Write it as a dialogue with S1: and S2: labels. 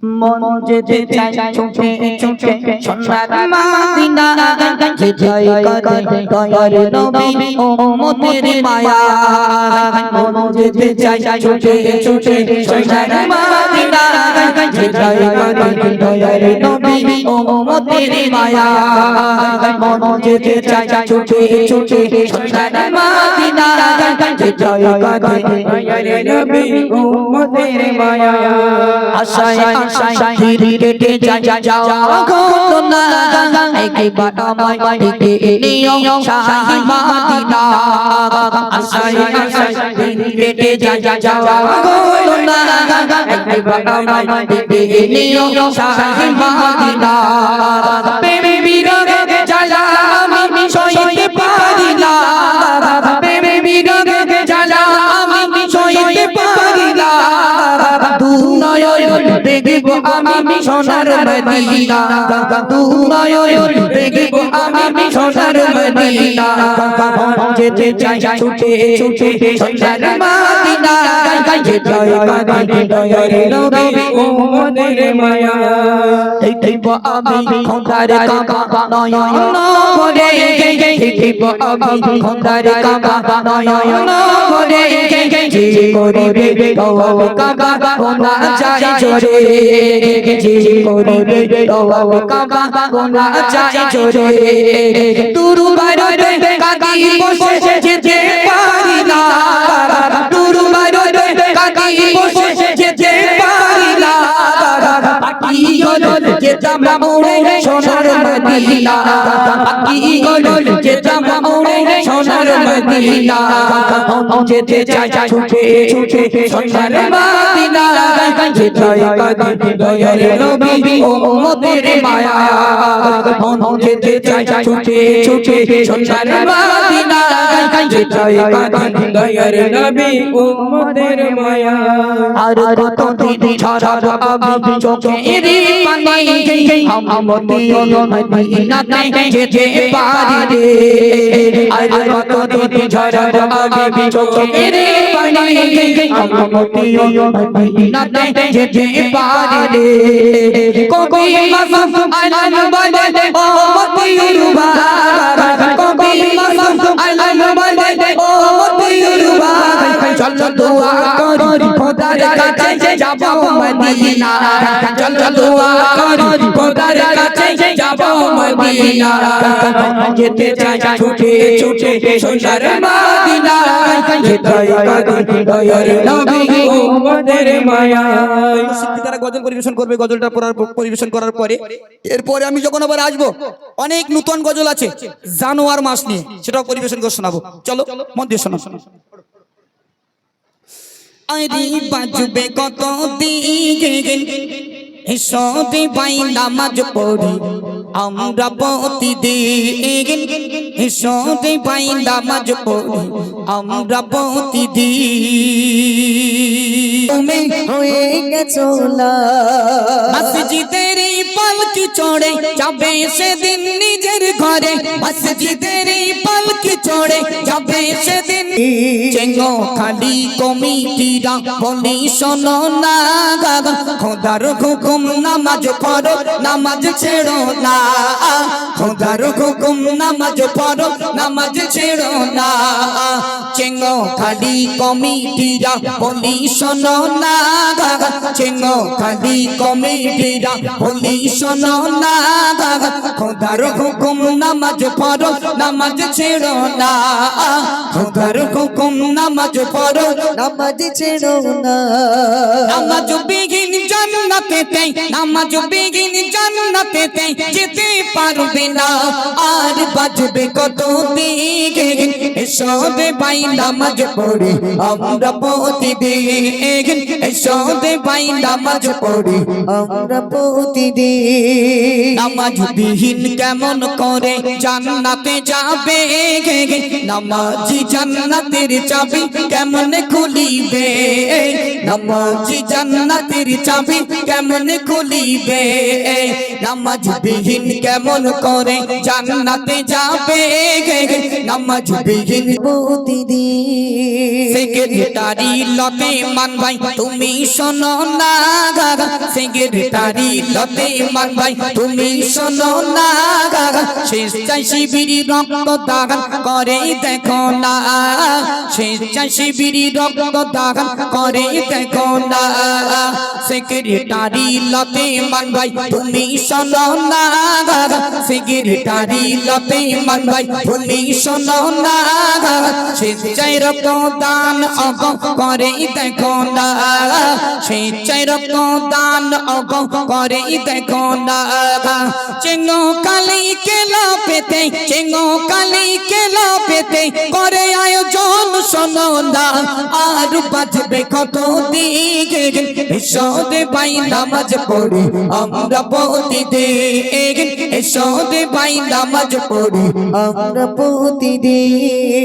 S1: মন যেতে চাই ছুটে ছুটে সোনার মদিনা যেতে করে দয়ার নবী উম্মতের মায়া মন যেতে চাই ছুটে ছুটে সোনার মদিনা যেতে করে দয়ার নবী উম্মতের মায়া মন যেতে চাই ছুটে ছুটে সোনার মদিনা যেতে করে দয়ার নবী উম্মতের মায়া আশায় আশায় ধীরে কেটে যাও গো না একবার আমায় ডেকে নিও শাহী মদিনা আশায় আশায় ধীরে কেটে যাও গো না একবার আমায় ডেকে নিও শাহী মদিনা প্রেমে বিরহে জ্বালা আমি সইতে পারি না প্রেমে বিরহে জ্বালা আমি সইতে পারি না দেখবো আমি সোনার মদিনা দুনায়ন দেখবো আমি সোনার মদিনা যেতে চাই ছুটে ছুটে সোনার মদিনা যেতে করে দয়ার নবী উম্মতের মায়া দেখবো আমি খোদার কাবা নয়ন ভরে দেখবো আমি খোদার কাবা নয়ন ভরে যে করিবে তওয়াব কাবা গোনা যায় জোরে যে করিবে তওয়াব কাবা গোনা যায় জোরে দুরবারে কাদি বসে যেতে পারি না দুরবারে কাদি বসে যেতে পারি না বাকি হলো যেতাম মোরে সোনার মদিনা বাকি হলো যেতাম মোরে সোনার মদিনা যেতে চাই ছুটে ছুটে সোনার মদিনা যেতে করে দয়ার নবী উম্মতের মায়া যেতে চাই ছুটে ছুটে সোনার মদিনা যেতে করে দয়ার নবী উম্মতের মায়া আর কত দিন ছাড়া আমি চোখের পানি মদিনাতে যেতে পারি রে আর কত দিন ছাড়া আমি চোখের পানি মদিনাতে যেতে পারি রে কবি মাসুম আলাল বাদে ও মদিনা কবি মাসুম আলাল বাদে ও মদিনা চল দোয়া করি খোদার কাছে যাব মদিনা চল দোয়া করি খোদার কাছে যাব মদিনা যেতে চাই ছুটে ছুটে সোনার মদিনা যেতে করে দয়ার নবী উম্মতের মায়া
S2: তারা গজল পরিবেশন করবে গজলটা পরিবেশন করার পরে এরপরে আমি যখন আবার আসবো অনেক নতুন গজল আছে জানুয়ার মাস নিয়ে সেটাও পরিবেশন করে শোনাবো চলো মন দিয়ে শোনো
S1: আরে বাজবে কত দিন সবে পাই নামাজ পড়ি আমরা প্রতিদিন সবে পাই নামাজ পড়ি আমরা প্রতিদিন তুমি হয়ে গেছো না মসজিদের পালকি চড়ে যাবে সেদিন নিজের ঘরে মসজিদের পালকি চড়ে যাবে সেদিন চেঙ্গো খালি কমিটিরা বলি শোনো না খোদার হুকুম নামাজ পড়ো নামাজ ছেড়ো না খোদার হুকুম নামাজ পড়ো নামাজ ছেড়ো না চেঙ্গো খালি কমিটিরা বলি শোনো না চেঙ্গো খালি কমিটিরা বলি শোনো না খোদার হুকুম নামাজ পড়ো নামাজ ছেড়ো না খোদার হুকুম নামাজ পড়ো নামাজ ছেড়ো না নামাজ বিঘিন জান্নাতেতে নামাজ বিঘিন জান্নাতেতে যেতে পারবে না আর বাজবে কত দিন এসবে পাই নামাজ পড়ে আমরা প্রতিদিন এসবে পাই নামাজ পড়ে আমরা প্রতিদিন নামাজ বিহীন কেমন করে জান্নাতে যাবে নামাজি জান্নাতের চাবি কেমন খুলিবে নামাজি জান্নাতের চাবি কেমন খুলিবে নামাজ বিহীন কেমন করে জান্নাতে যাবে নামাজ বিহীন প্রতিদিন সেক্রেটারি লতে মান ভাই তুমি শোনো না সেক্রেটারি লতে মান ভাই তুমি শোনো না স্বেচ্ছায় শিবির রক্ত দান করে দেখো না স্বেচ্ছায় শিবির রক্ত দান করে দেখো না সেক্রেটারি লতে মান ভাই তুমি শোনো না সেক্রেটারি লতে মান ভাই তুমি শোনো না স্বেচ্ছায় রক্ত দান করে দেখো না স্বেচ্ছায় রক্ত দান করে দেখো না চেঙ্গো কালি কেলা পেতে চেঙ্গো কালি কেলা পেতে করে আয়োজন শোনো না আর বাজবে কত দিকে এসদে ভাই নামাজ পড়ি আমরা প্রতিদিন এসদে ভাই নামাজ পড়ি আমরা প্রতিদিন